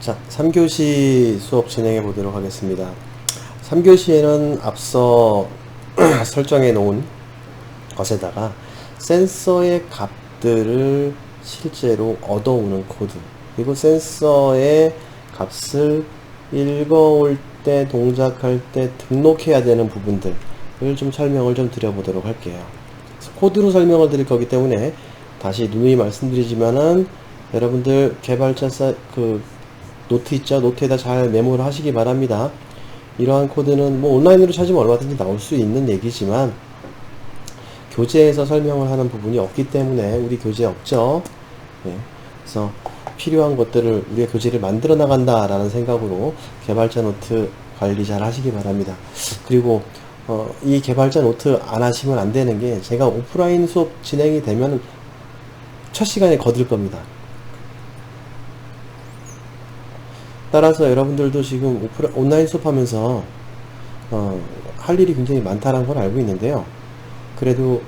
자, 3교시 수업 진행해 보도록 하겠습니다. 3교시에는 앞서 설정해 놓은 것에다가 센서의 값들을 실제로 얻어오는 코드, 그리고 센서의 값을 읽어올 때, 동작할 때 등록해야 되는 부분들을 좀 설명을 좀 드려보도록 할게요. 코드로 설명을 드릴 거기 때문에 다시 누누이 말씀드리지만은 여러분들 개발자 노트 있죠? 노트에다 잘 메모를 하시기 바랍니다. 이러한 코드는 뭐 온라인으로 찾으면 얼마든지 나올 수 있는 얘기지만 교재에서 설명을 하는 부분이 없기 때문에 우리 교재에 없죠. 네. 그래서 필요한 것들을 우리가 교재를 만들어 나간다라는 생각으로 개발자 노트 관리 잘 하시기 바랍니다. 그리고 이 개발자 노트 안 하시면 안 되는 게, 제가 오프라인 수업 진행이 되면 첫 시간에 거들 겁니다. 따라서 여러분들도 지금 온라인 수업하면서 할 일이 굉장히 많다는 걸 알고 있는데요. 그래도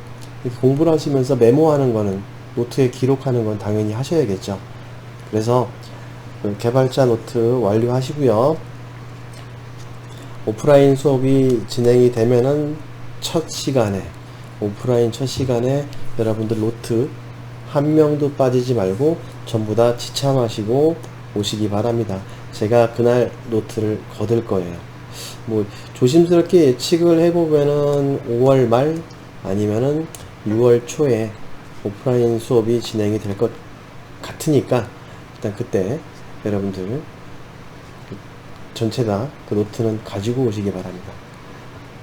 이렇게 공부를 하시면서 메모하는 거는, 노트에 기록하는 건 당연히 하셔야겠죠. 그래서 개발자 노트 완료하시고요. 오프라인 수업이 진행이 되면은 오프라인 첫 시간에 여러분들 노트 한 명도 빠지지 말고 전부 다 지참하시고 오시기 바랍니다. 제가 그날 노트를 거둘 거예요. 뭐 조심스럽게 예측을 해보면은 5월 말 아니면은 6월 초에 오프라인 수업이 진행이 될 것 같으니까 일단 그때 여러분들 전체 다 그 노트는 가지고 오시기 바랍니다.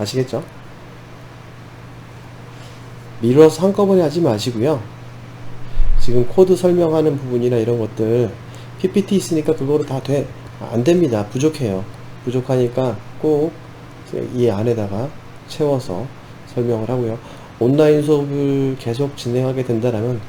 아시겠죠? 미뤄서 한꺼번에 하지 마시고요. 지금 코드 설명하는 부분이나 이런 것들 PPT 있으니까 그거로 다 안 됩니다. 부족해요. 부족하니까 꼭 이 안에다가 채워서 설명을 하고요. 온라인 수업을 계속 진행하게 된다면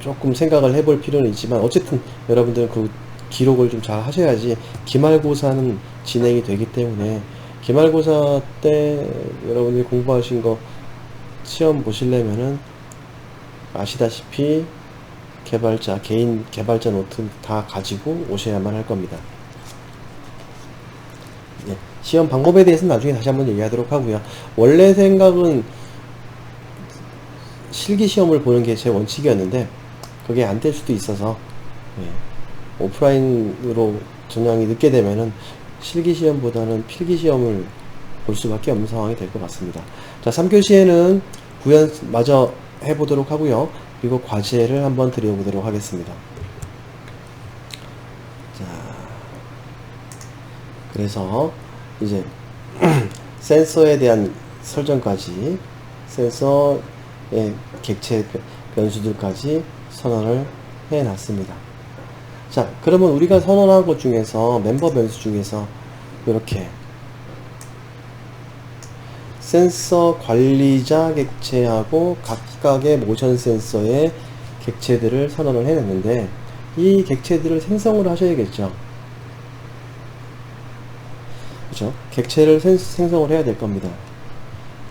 조금 생각을 해볼 필요는 있지만, 어쨌든 여러분들은 그 기록을 좀 잘 하셔야지 기말고사는 진행이 되기 때문에, 기말고사 때 여러분들이 공부하신 거 시험 보시려면은 아시다시피 개인 개발자 노트 다 가지고 오셔야만 할 겁니다. 예, 시험 방법에 대해서는 나중에 다시 한번 얘기하도록 하고요. 원래 생각은 실기 시험을 보는 게 제 원칙이었는데 그게 안 될 수도 있어서, 예, 오프라인으로 전형이 늦게 되면은 실기 시험보다는 필기 시험을 볼 수밖에 없는 상황이 될 것 같습니다. 자, 3교시에는 구현 마저 해보도록 하고요. 그리고 과제를 한번 드려보도록 하겠습니다. 자, 그래서 이제 센서에 대한 설정까지, 센서의 객체 변수들까지 선언을 해놨습니다. 자, 그러면 우리가 선언한 것 중에서, 멤버 변수 중에서 이렇게 센서 관리자 객체하고 각각의 모션 센서의 객체들을 선언을 해냈는데, 이 객체들을 생성을 하셔야겠죠. 그죠? 객체를 생성을 해야 될 겁니다.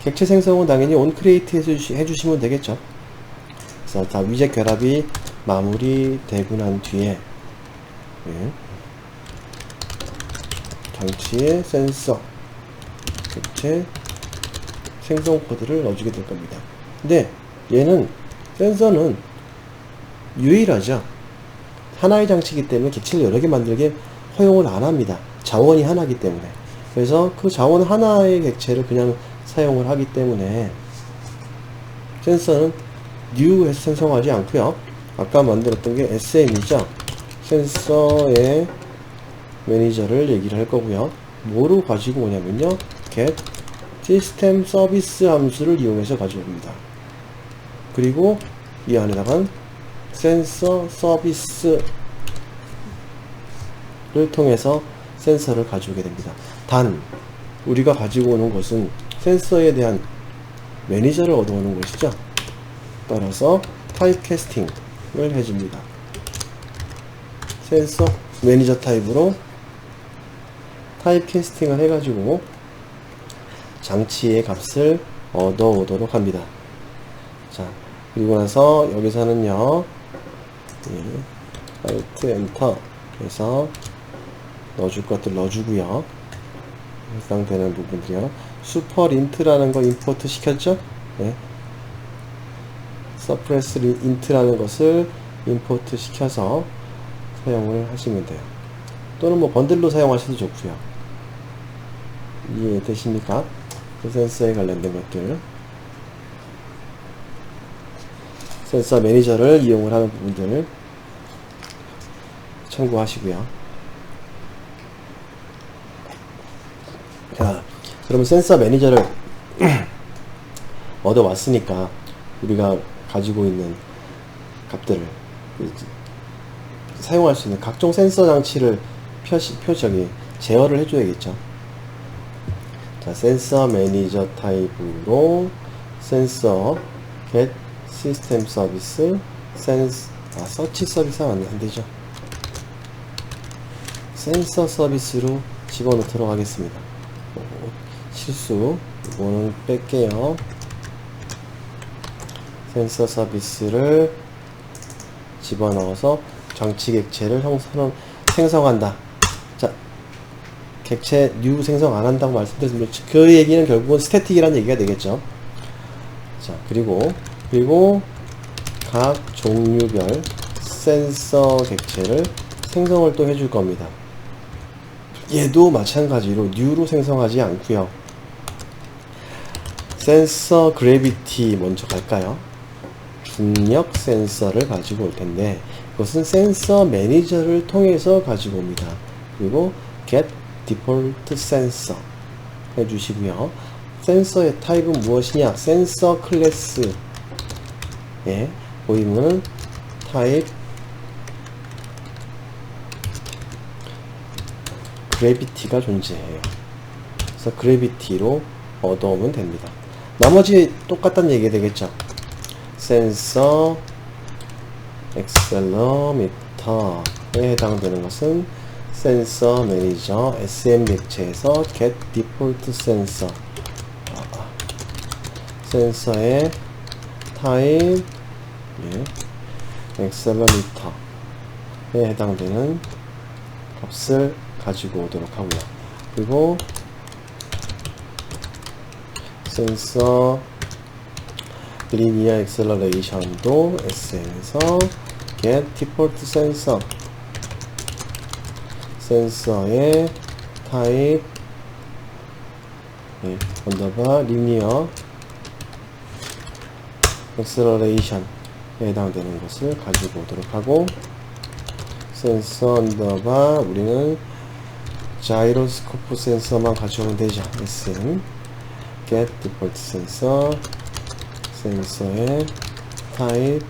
객체 생성은 당연히 onCreate 해주시면 되겠죠. 그래서 다 위젯 결합이 마무리되고 난 뒤에, 예, 장치의 센서 객체 생성 코드를 넣어주게 될 겁니다. 근데 얘는, 센서는 유일하죠. 하나의 장치이기 때문에 객체를 여러 개 만들게 허용을 안 합니다. 자원이 하나이기 때문에. 그래서 그 자원 하나의 객체를 그냥 사용을 하기 때문에 센서는 new에서 생성하지 않고요. 아까 만들었던 게 SM이죠. 센서의 매니저를 얘기를 할 거고요. 뭐로 가지고 오냐면요, get 시스템 서비스 함수를 이용해서 가져옵니다. 그리고 이 안에다가 센서 서비스를 통해서 센서를 가져오게 됩니다. 단, 우리가 가지고 오는 것은 센서에 대한 매니저를 얻어오는 것이죠. 따라서 타입 캐스팅을 해줍니다. 센서 매니저 타입으로 타입 캐스팅을 해가지고 장치의 값을 얻어오도록 합니다. 자, 그리고 나서 여기서는요, 예. Alt 엔터 해서 넣어줄 것들 넣어주고요. 해당되는 부분들이요. 슈퍼린트라는 거 임포트 시켰죠? 네. 서프레스 인트라는 것을 임포트 시켜서 사용을 하시면 돼요. 또는 뭐 번들로 사용하셔도 좋고요. 이해되십니까? 센서에 관련된 것들, 센서 매니저를 이용을 하는 부분들 참고하시고요. 자, 그러면 센서 매니저를 얻어왔으니까 우리가 가지고 있는 값들을 사용할 수 있는 각종 센서 장치를 제어를 해줘야겠죠. 자, 센서 매니저 타입으로 센서 get 시스템 서비스 서치 서비스 하면 안 되죠. 센서 서비스로 집어넣도록 하겠습니다. 실수 이거는 뺄게요. 센서 서비스를 집어넣어서 장치 객체를 생성한다. 자, 객체 new 생성 안 한다고 말씀드렸습니다. 그 얘기는 결국은 스태틱이라는 얘기가 되겠죠. 자, 그리고 각 종류별 센서 객체를 생성을 또 해줄 겁니다. 얘도 마찬가지로 new로 생성하지 않고요. 센서 그래비티 먼저 갈까요? 중력 센서를 가지고 올 텐데 이것은 센서 매니저를 통해서 가지고 옵니다. 그리고 get default sensor 해주시고요. 센서의 타입은 무엇이냐? 센서 클래스 예, 보이면은 타입 그래비티가 존재해요. 그래서 그래비티로 얻어오면 됩니다. 나머지 똑같다는 얘기가 되겠죠. 센서 엑셀러미터에 해당되는 것은 센서 매니저 SM 객체에서 get default sensor 센서의 타입 엑셀러미터에 해당되는 값을 가지고 오도록 하고요. 그리고 센서 리니어 엑셀러레이션도 SM에서 get default sensor 센서의 타입 언더바 리니어 엑셀러레이션에 해당되는 것을 가지고 오도록 하고 센서 언더바 우리는 자이로스코프 센서만 가져오면 되죠. SM get default sensor 센서의 타입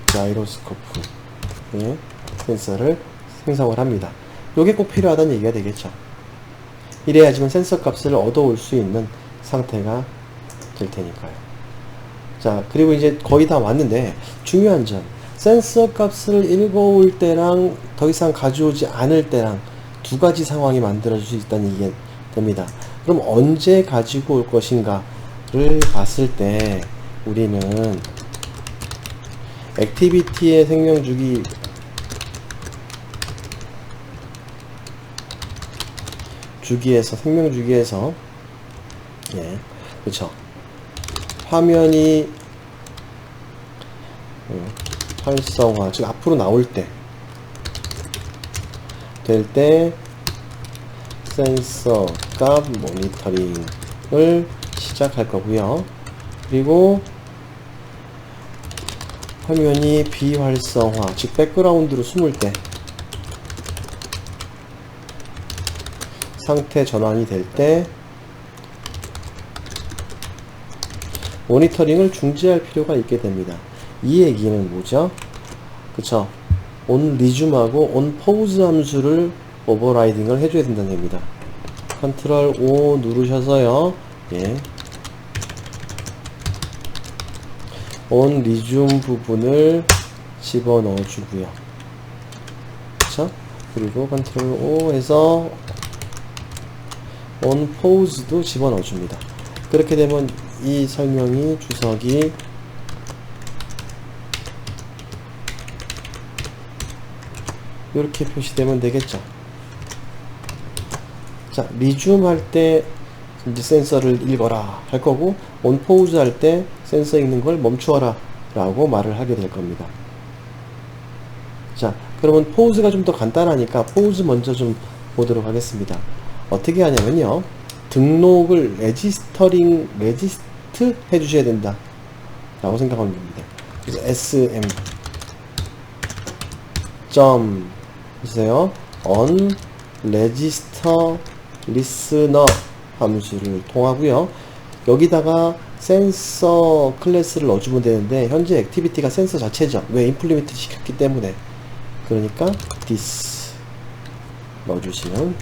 자이로스코프의 센서를 생성을 합니다. 요게 꼭 필요하다는 얘기가 되겠죠. 이래야지만 센서 값을 얻어올 수 있는 상태가 될 테니까요. 자, 그리고 이제 거의 다 왔는데 중요한 점, 센서 값을 읽어올 때랑 더 이상 가져오지 않을 때랑 두 가지 상황이 만들어질 수 있다는 얘기가 됩니다. 그럼 언제 가지고 올 것인가를 봤을 때 우리는 액티비티의 생명주기 생명주기에서 그쵸, 화면이 활성화 즉 앞으로 나올 때 될 때 센서 값 모니터링을 시작할 거고요. 그리고 화면이 비활성화 즉 백그라운드로 숨을 때 상태 전환이 될 때 모니터링을 중지할 필요가 있게 됩니다. 이 얘기는 뭐죠? 그쵸? on resume하고 on pause 함수를 오버라이딩을 해줘야 된다는 얘기입니다. 컨트롤 O 누르셔서요. on resume 부분을 집어넣어 주고요. 그쵸? 그리고 컨트롤 O 해서 on pause도 집어넣어 줍니다. 그렇게 되면 이 설명이 주석이 이렇게 표시되면 되겠죠. 자, 리줌 할 때 이제 센서를 읽어라 할 거고, 온 포즈 할 때 센서 읽는 걸 멈추어라 라고 말을 하게 될 겁니다. 자, 그러면 포즈가 좀 더 간단하니까 포즈 먼저 좀 보도록 하겠습니다. 어떻게 하냐면요, 등록을 레지스트 해주셔야 된다 라고 생각하면 됩니다. 그래서 sm 점 보세요, on register listener 함수를 통하고요. 여기다가 센서 클래스를 넣어주면 되는데, 현재 액티비티가 센서 자체죠. 왜? 임플리멘트 시켰기 때문에. 그러니까 this 넣어주시면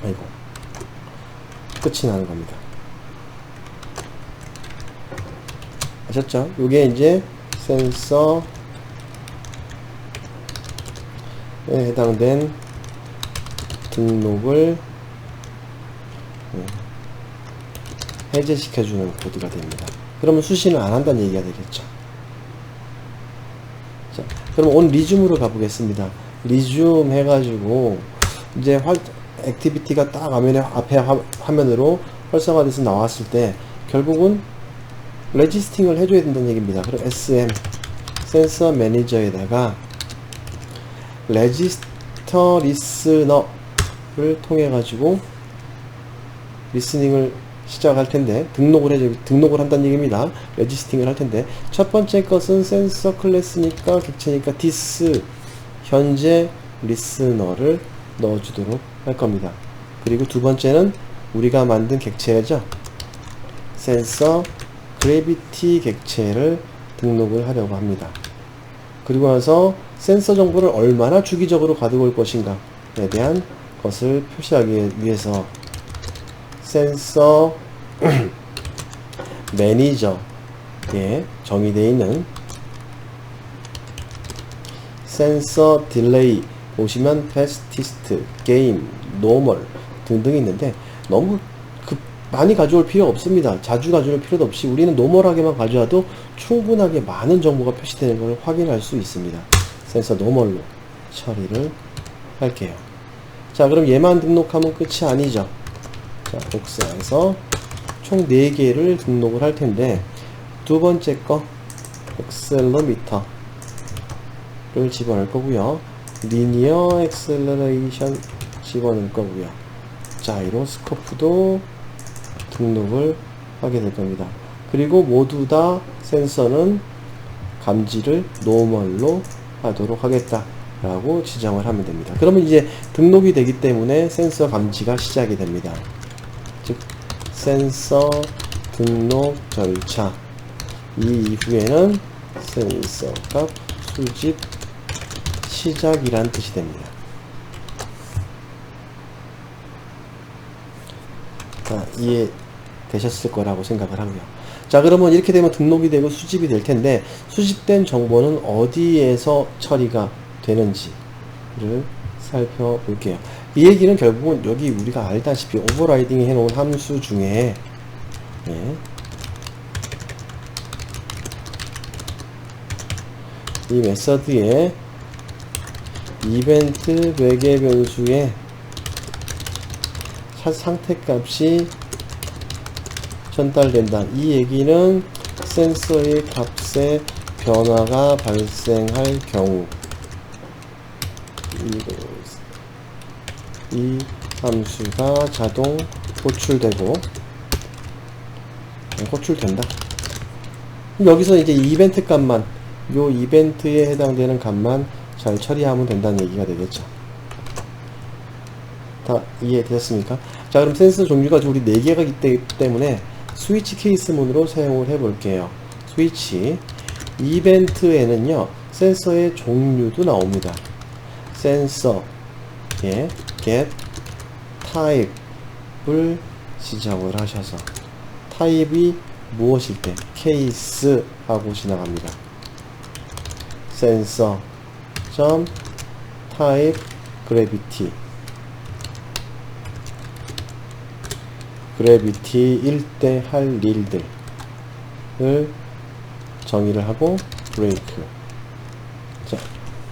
아이고 끝이 나는 겁니다. 아셨죠? 요게 이제 센서에 해당된 등록을 해제시켜주는 코드가 됩니다. 그러면 수신을 안 한다는 얘기가 되겠죠. 자, 그럼 온 리줌으로 가보겠습니다. 리줌 해가지고 이제 액티비티가 딱 앞에 화면으로 활성화돼서 나왔을 때 결국은 레지스팅을 해줘야 된다는 얘기입니다. 그럼 SM 센서 매니저에다가 레지스터 리스너를 통해 가지고 리스닝을 시작할 텐데, 등록을 한다는 얘기입니다. 레지스팅을 할 텐데, 첫 번째 것은 센서 클래스니까 객체니까 this 현재 리스너를 넣어주도록 할 겁니다. 그리고 두 번째는 우리가 만든 객체죠. 센서 그래비티 객체를 등록을 하려고 합니다. 그리고 나서 센서 정보를 얼마나 주기적으로 가지고 올 것인가에 대한 것을 표시하기 위해서 센서 매니저에 정의되어 있는 센서 딜레이 보시면 패스티스트, 게임, 노멀 등등이 있는데, 너무 많이 가져올 필요 없습니다. 자주 가져올 필요도 없이 우리는 노멀하게만 가져와도 충분하게 많은 정보가 표시되는 것을 확인할 수 있습니다. 센서 노멀로 처리를 할게요. 자, 그럼 얘만 등록하면 끝이 아니죠. 자, 복사해서 총 4개를 등록을 할 텐데, 두 번째 거 엑셀러미터를 집어넣을 거고요. 리니어 엑셀러레이션 집어넣을 거고요. 자이로스코프도 등록을 하게 될 겁니다. 그리고 모두 다 센서는 감지를 노멀로 하도록 하겠다 라고 지정을 하면 됩니다. 그러면 이제 등록이 되기 때문에 센서 감지가 시작이 됩니다. 즉 센서 등록 절차, 이 이후에는 센서 값 수집 시작이란 뜻이 됩니다. 자, 이해되셨을 거라고 생각을 하고요. 자, 그러면 이렇게 되면 등록이 되고 수집이 될 텐데, 수집된 정보는 어디에서 처리가 되는지를 살펴볼게요. 이 얘기는 결국은 여기 우리가 알다시피 오버라이딩 해놓은 함수 중에 이 메서드의 이벤트 매개 변수에 상태값이 전달된다. 이 얘기는 센서의 값에 변화가 발생할 경우 이 함수가 자동 호출된다. 여기서 이제 이벤트 값만, 요 이벤트에 해당되는 값만 잘 처리하면 된다는 얘기가 되겠죠. 다 이해되셨습니까? 자, 그럼 센서 종류가 우리 4개가 있기 때문에 스위치 케이스문으로 사용을 해 볼게요. 스위치 이벤트에는요, 센서의 종류도 나옵니다. 센서의 get 타입을 지정을 하셔서, 타입이 무엇일 때 케이스 하고 지나갑니다. 센서 점 타입 그래비티, 그래비티 1대 할 일들을 정의를 하고 브레이크. 자,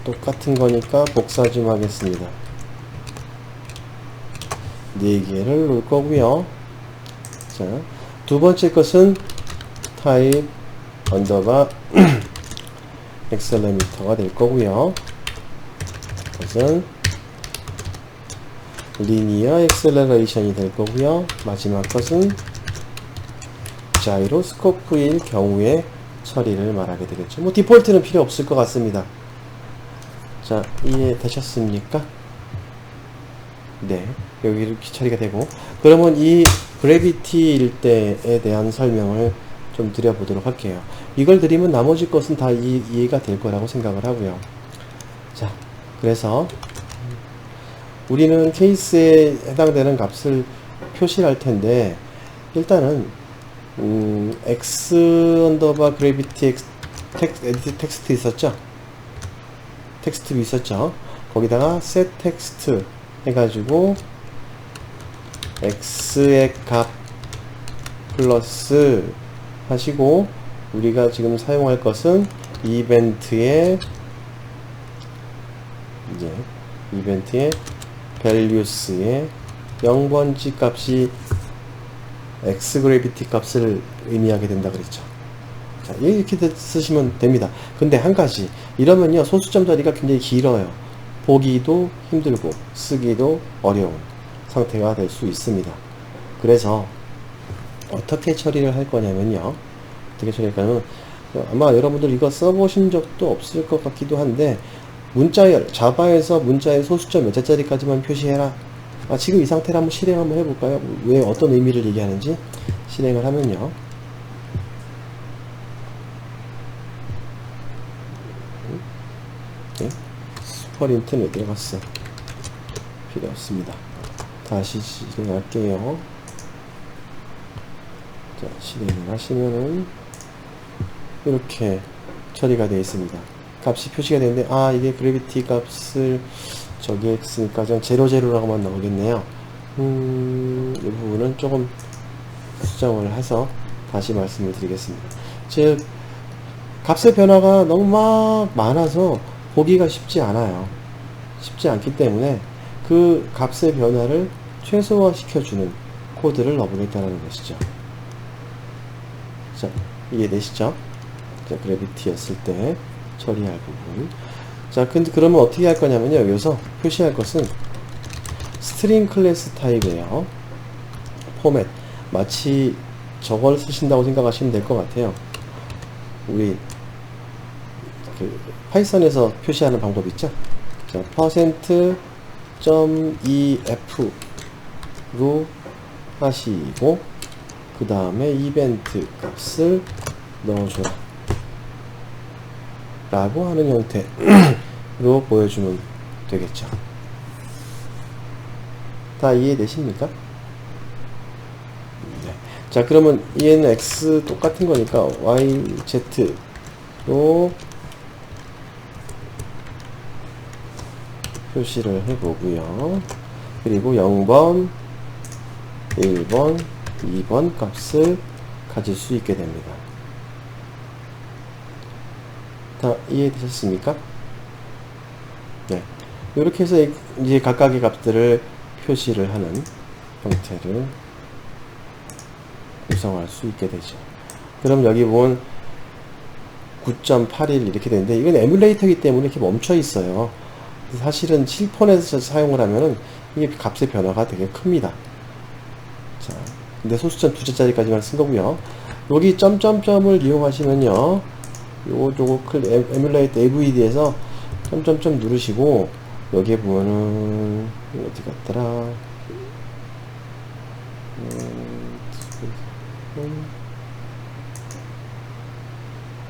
똑같은 거니까 복사 좀 하겠습니다. 4개를 놓을 거고요. 자, 두 번째 것은 타입 언더바 엑셀레미터가 될 거고요. 이것은 리니어 엑셀러레이션이 될 거고요. 마지막 것은 자이로스코프일 경우의 처리를 말하게 되겠죠. 뭐 디폴트는 필요 없을 것 같습니다. 자, 이해되셨습니까? 네, 여기 이렇게 처리가 되고, 그러면 이 그래비티 일대에 대한 설명을 좀 드려보도록 할게요. 이걸 드리면 나머지 것은 다 이해가 될 거라고 생각을 하고요. 자, 그래서 우리는 케이스에 해당되는 값을 표시를 할 텐데, 일단은 x 언더바 그래비티 에디트 텍스트 있었죠? 텍스트 있었죠? 거기다가 set 텍스트 해가지고 x의 값 플러스 하시고, 우리가 지금 사용할 것은 이벤트의 values의 0번지 값이 x 그래비티 값을 의미하게 된다 그랬죠. 자, 이렇게 쓰시면 됩니다. 근데 한 가지, 이러면요 소수점 자리가 굉장히 길어요. 보기도 힘들고 쓰기도 어려운 상태가 될 수 있습니다. 그래서 어떻게 처리를 할 거냐면요, 어떻게 처리할 거냐면, 아마 여러분들 이거 써보신 적도 없을 것 같기도 한데, 자바에서 문자의 소수점 몇 자짜리까지만 표시해라. 지금 이 상태로 한번 실행 한번 해볼까요? 왜, 어떤 의미를 얘기하는지 실행을 하면요. 네? 슈퍼린트는 왜 들어갔어? 필요 없습니다. 다시 실행할게요. 자, 실행을 하시면은 이렇게 처리가 되어 있습니다. 값이 표시가 되는데, 이게 그래비티 값을 저기 했으니까 전 00라고만 나오겠네요. 이 부분은 조금 수정을 해서 다시 말씀을 드리겠습니다. 즉, 값의 변화가 너무 막 많아서 보기가 쉽지 않아요. 쉽지 않기 때문에 그 값의 변화를 최소화 시켜주는 코드를 넣어보겠다는 것이죠. 자, 이해되시죠? 자, 그래비티였을 때 처리할 부분. 자, 근데 그러면 어떻게 할 거냐면요, 여기서 표시할 것은 스트링 클래스 타입이에요. 포맷. 마치 저걸 쓰신다고 생각하시면 될 것 같아요. 우리 파이썬에서 표시하는 방법 있죠? 자, %.ef로 하시고, 그 다음에 이벤트 값을 넣어줘라 라고 하는 형태로 보여주면 되겠죠. 다 이해되십니까? 네. 자, 그러면 얘는 x 똑같은 거니까 yz로 표시를 해보고요. 그리고 0번, 1번, 2번 값을 가질 수 있게 됩니다. 다 이해되셨습니까? 네. 이렇게 해서 이제 각각의 값들을 표시를 하는 형태를 구성할 수 있게 되죠. 그럼 여기 보면 9.81 이렇게 되는데, 이건 에뮬레이터이기 때문에 이렇게 멈춰 있어요. 사실은 실폰에서 사용을 하면은 이게 값의 변화가 되게 큽니다. 자, 근데 소수점 2자짜리까지만 쓴 거고요. 여기 점점점을 이용하시면요, 요거 에뮬레이터 AVD에서 점점점 누르시고, 여기에 보면은 어디 갔더라,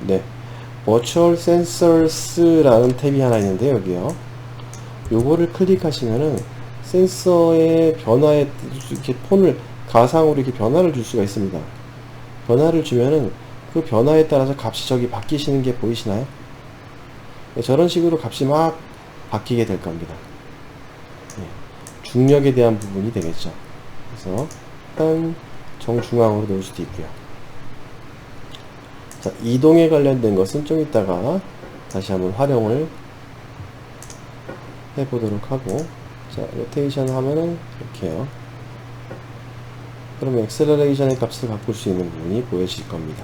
네, Virtual Sensors라는 탭이 하나 있는데, 여기요, 요거를 클릭하시면은 센서의 변화에 이렇게 폰을 가상으로 이렇게 변화를 줄 수가 있습니다. 변화를 주면은 그 변화에 따라서 값이 저기 바뀌시는 게 보이시나요? 네, 저런 식으로 값이 막 바뀌게 될 겁니다. 네, 중력에 대한 부분이 되겠죠. 그래서 일단 정중앙으로 놓을 수도 있고요. 자, 이동에 관련된 것은 좀 이따가 다시 한번 활용을 해보도록 하고, 자, 로테이션 하면은 이렇게 해요. 그러면 엑셀러레이션의 값을 바꿀 수 있는 부분이 보여질 겁니다.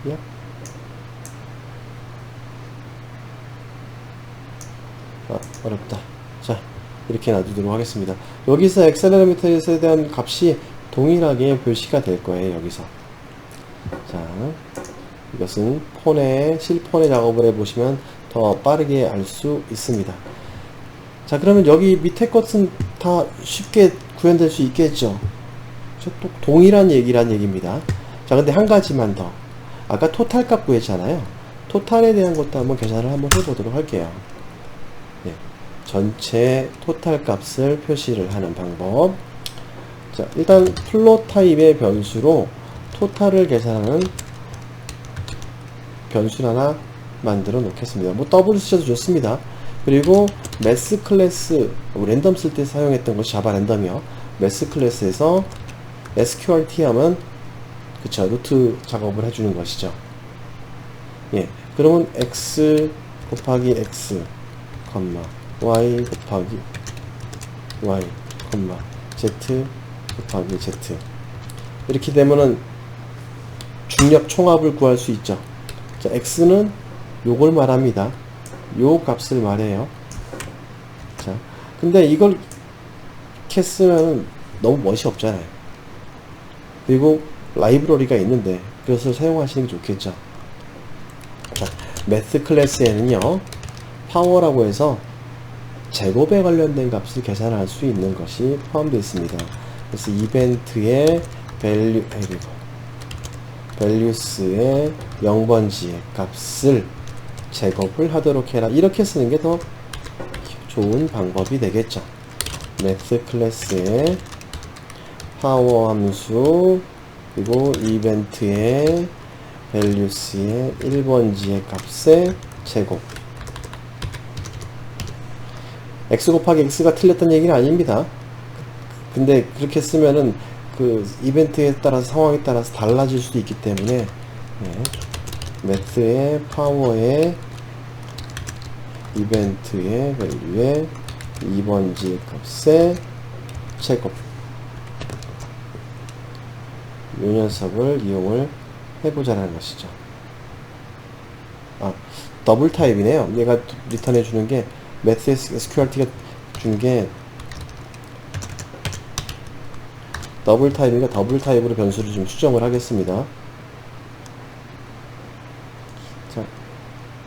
야. 아, 어렵다. 자, 이렇게 놔두도록 하겠습니다. 여기서 엑셀러미터에 대한 값이 동일하게 표시가 될 거예요. 여기서. 자, 이것은 실폰의 작업을 해보시면 더 빠르게 알 수 있습니다. 자, 그러면 여기 밑에 것은 다 쉽게 구현될 수 있겠죠. 또 동일한 얘기란 얘기입니다. 자, 근데 한 가지만 더. 아까 토탈 값 구했잖아요. 토탈에 대한 것도 한번 계산을 한번 해보도록 할게요. 네, 전체 토탈 값을 표시를 하는 방법. 자, 일단 플롯 타입의 변수로 토탈을 계산하는 변수를 하나 만들어 놓겠습니다. 뭐 더블 쓰셔도 좋습니다. 그리고 매스 클래스, 랜덤 쓸 때 사용했던 것이 자바 랜덤이요. 매스 클래스에서 sqrt 하면 그쵸, 루트 작업을 해주는 것이죠. 예, 그러면 x 곱하기 x, y 곱하기 y, z 곱하기 z. 이렇게 되면은 중력 총합을 구할 수 있죠. 자, x는 요걸 말합니다. 요 값을 말해요. 자, 근데 이걸 이렇게 쓰면 너무 멋이 없잖아요. 그리고 라이브러리가 있는데 그것을 사용하시는 게 좋겠죠. 자, 매스 클래스에는요, 파워라고 해서 제곱에 관련된 값을 계산할 수 있는 것이 포함되어 있습니다. 그래서 이벤트의 밸류스의 0번지의 값을 제곱을 하도록 해라. 이렇게 쓰는 게 더 좋은 방법이 되겠죠. 매스 클래스의 파워 함수, 그리고 이벤트의 밸류스의 1번지의 값의 제곱. x 곱하기 x가 틀렸다는 얘기는 아닙니다. 근데 그렇게 쓰면은 그 이벤트에 따라서, 상황에 따라서 달라질 수도 있기 때문에, 네, 매스의 파워의 이벤트의 밸류의 2번지 값의 제곱, 이 녀석을 이용을 해보자는 것이죠. 아, 더블 타입이네요. 얘가 리턴해 주는 게, 매스 SQRT가 주는 게 더블 타입이니까 더블 타입으로 변수를 좀 수정을 하겠습니다. 자,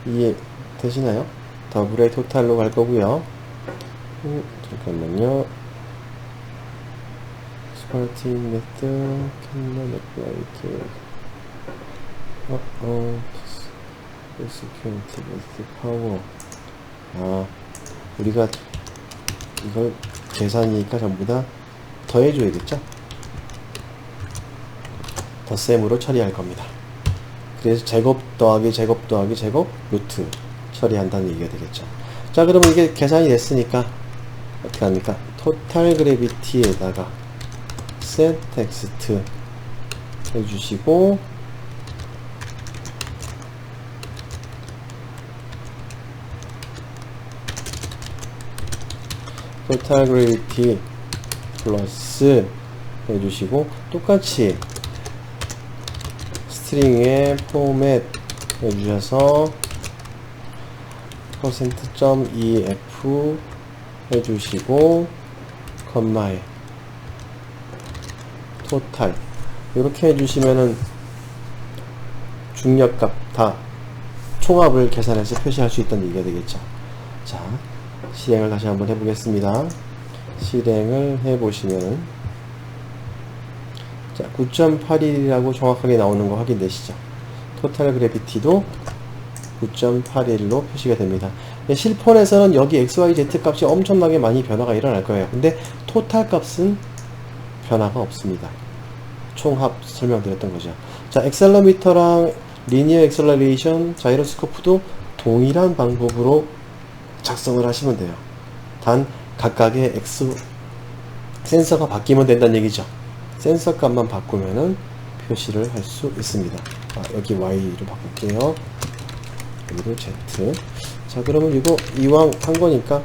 이해 되시나요? 더블의 토탈로 갈 거고요. 잠깐만요. 스파르팅 메트 캔널 넷플라이트 SQRT 메트 파워. 아, 우리가 이걸 계산이니까 전부 다 더해줘야겠죠? 덧셈으로 처리할 겁니다. 그래서 제곱 더하기 제곱 더하기 제곱 루트 처리한다는 얘기가 되겠죠. 자, 그러면 이게 계산이 됐으니까 어떻게 합니까? 토탈 그래비티에다가 set text 해주시고, 토탈 그래비티 플러스 해주시고, 똑같이 스트링의 포맷 해주셔서 %.ef 해주시고, 컴마에 토탈 이렇게 해주시면은 중력값 다 총합을 계산해서 표시할 수 있다는 얘기가 되겠죠. 자, 실행을 다시 한번 해보겠습니다. 실행을 해보시면은, 자, 9.81이라고 정확하게 나오는 거 확인되시죠? 토탈 그래비티도 9.81로 표시가 됩니다. 실폰에서는 여기 XYZ 값이 엄청나게 많이 변화가 일어날 거예요. 근데 토탈 값은 변화가 없습니다. 총합 설명드렸던 거죠. 자, 엑셀러미터랑 리니어 엑셀러레이션, 자이로스코프도 동일한 방법으로 작성을 하시면 돼요. 단 각각의 센서가 바뀌면 된다는 얘기죠. 센서 값만 바꾸면은 표시를 할 수 있습니다. 여기 Y로 바꿀게요. 여기도 Z. 자, 그러면 이거 이왕 한 거니까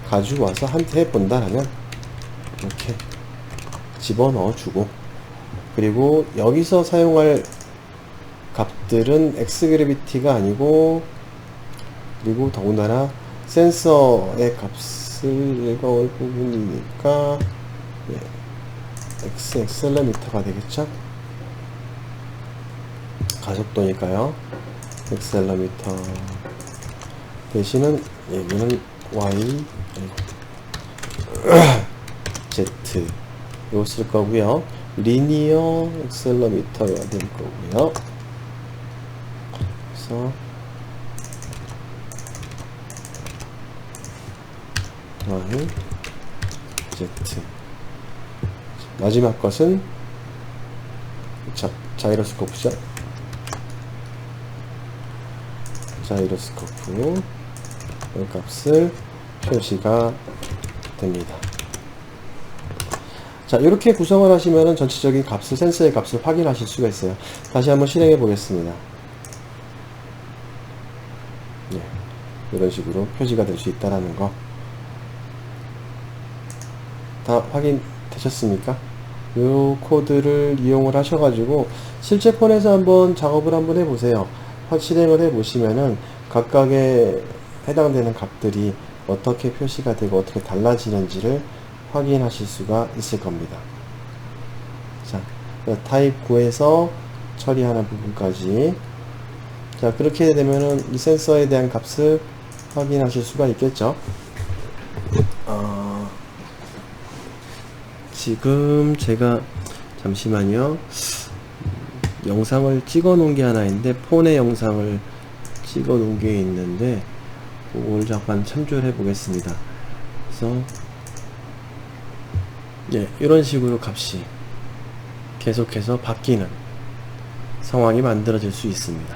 가지고 와서 한테 해본다라면 이렇게 집어넣어 주고, 그리고 여기서 사용할 값들은 X그래비티가 아니고, 그리고 더군다나 센서의 값을 읽어올 부분이니까 X 엑셀러미터가 되겠죠? 가속도니까요. 엑셀러미터 대신은 여기는 Y Z 이거 쓸 거고요. 리니어 엑셀러미터가 될 거고요. 그래서 Y Z. 마지막 것은 자이로스코프죠. 자이로스코프 이 값을 표시가 됩니다. 자, 이렇게 구성을 하시면은 전체적인 값을, 센서의 값을 확인하실 수가 있어요. 다시 한번 실행해 보겠습니다. 네, 이런 식으로 표시가 될 수 있다라는 거 다 확인되셨습니까? 이 코드를 이용을 하셔가지고 실제 폰에서 한번 작업을 한번 해보세요. 실행을 해보시면은 각각의 해당되는 값들이 어떻게 표시가 되고 어떻게 달라지는지를 확인하실 수가 있을 겁니다. 자, 타입 9에서 처리하는 부분까지. 자, 그렇게 되면은 이 센서에 대한 값을 확인하실 수가 있겠죠. 지금 제가 잠시만요. 영상을 찍어 놓은 게 하나 있는데, 폰의 영상을 찍어 놓은 게 있는데 그걸 잠깐 참조를 해 보겠습니다. 그래서 이런 식으로 값이 계속해서 바뀌는 상황이 만들어질 수 있습니다.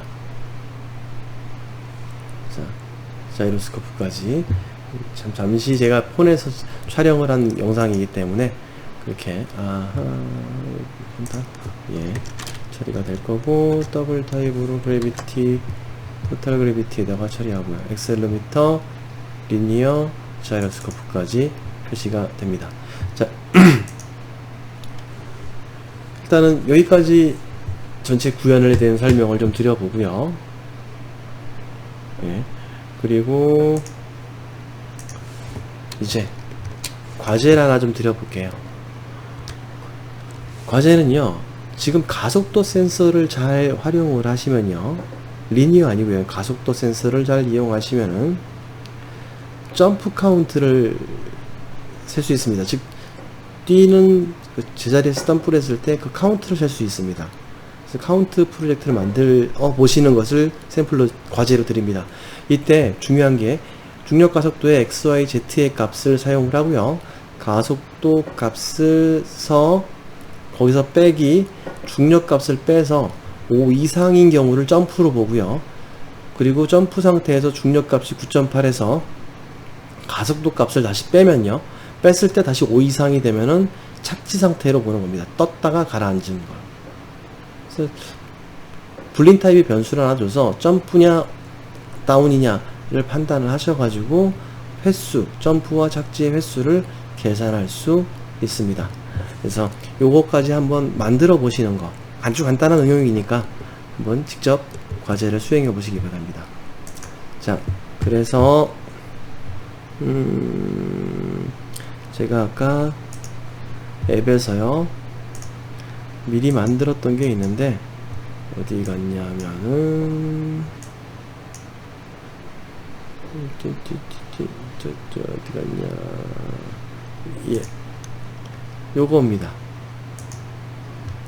자, 자이로스코프까지. 잠시 제가 폰에서 촬영을 한 영상이기 때문에 그렇게 처리가 될 거고, 더블 타입으로 그래비티, 토탈 그래비티에다가 처리하고요. 엑셀러미터, 리니어, 자이로스코프까지 표시가 됩니다. 자, 일단은 여기까지 전체 구현에 대한 설명을 좀 드려보고요. 그리고 이제 과제를 하나 좀 드려볼게요. 과제는요, 지금 가속도 센서를 잘 활용을 하시면요, 리니어 아니고요, 가속도 센서를 잘 이용하시면은 점프 카운트를 셀 수 있습니다. 즉 뛰는 그 제자리에서 점프를 했을 때 그 카운트를 셀 수 있습니다. 그래서 카운트 프로젝트를 만들어 보시는 것을 샘플로 과제로 드립니다. 이때 중요한 게 중력 가속도의 XY, Z의 값을 사용을 하고요. 가속도 값에서 거기서 빼기 중력 값을 빼서 5 이상인 경우를 점프로 보고요. 그리고 점프 상태에서 중력 값이 9.8에서 가속도 값을 다시 빼면요, 뺐을 때 다시 5 이상이 되면은 착지 상태로 보는 겁니다. 떴다가 가라앉은 거. 그래서 불린 타입의 변수를 하나 줘서 점프냐 다운이냐를 판단을 하셔가지고 횟수, 점프와 착지의 횟수를 계산할 수 있습니다. 그래서 요거까지 한번 만들어 보시는 거, 아주 간단한 응용이니까 한번 직접 과제를 수행해 보시기 바랍니다. 자, 그래서 제가 아까 앱에서요 미리 만들었던 게 있는데 어디 갔냐면은 어디 갔냐, 요겁니다.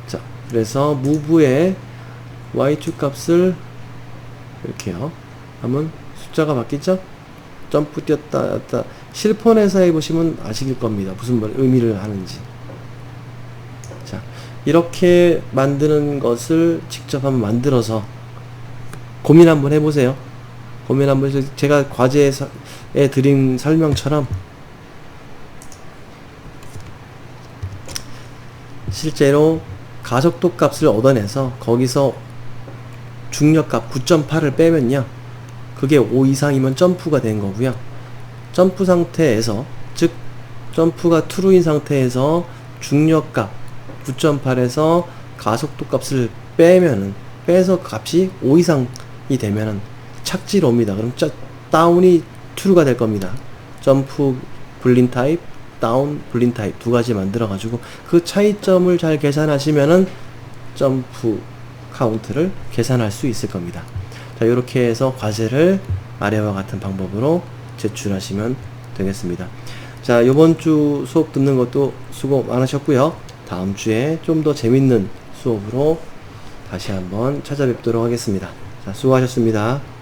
자, 그래서 무브의 y2 값을 이렇게요 하면 숫자가 바뀌죠? 점프 뛰었다 실폰에서 해보시면 아실 겁니다. 무슨 의미를 하는지. 자, 이렇게 만드는 것을 직접 한번 만들어서 고민 한번 해보세요. 고민 한번 해서 제가 과제에 드린 설명처럼 실제로 가속도 값을 얻어내서 거기서 중력값 9.8을 빼면요, 그게 5 이상이면 점프가 된 거고요. 점프 상태에서, 즉 점프가 true인 상태에서 중력값 9.8에서 가속도 값을 빼서 값이 5 이상이 되면은 착지로 옵니다. 그럼 다운이 true가 될 겁니다. 점프 불린 타입, 다운 불린 타입 두 가지 만들어 가지고 그 차이점을 잘 계산하시면은 점프 카운트를 계산할 수 있을 겁니다. 자, 이렇게 해서 과제를 아래와 같은 방법으로 제출하시면 되겠습니다. 자, 이번 주 수업 듣는 것도 수고 많으셨고요. 다음 주에 좀 더 재밌는 수업으로 다시 한번 찾아뵙도록 하겠습니다. 자, 수고하셨습니다.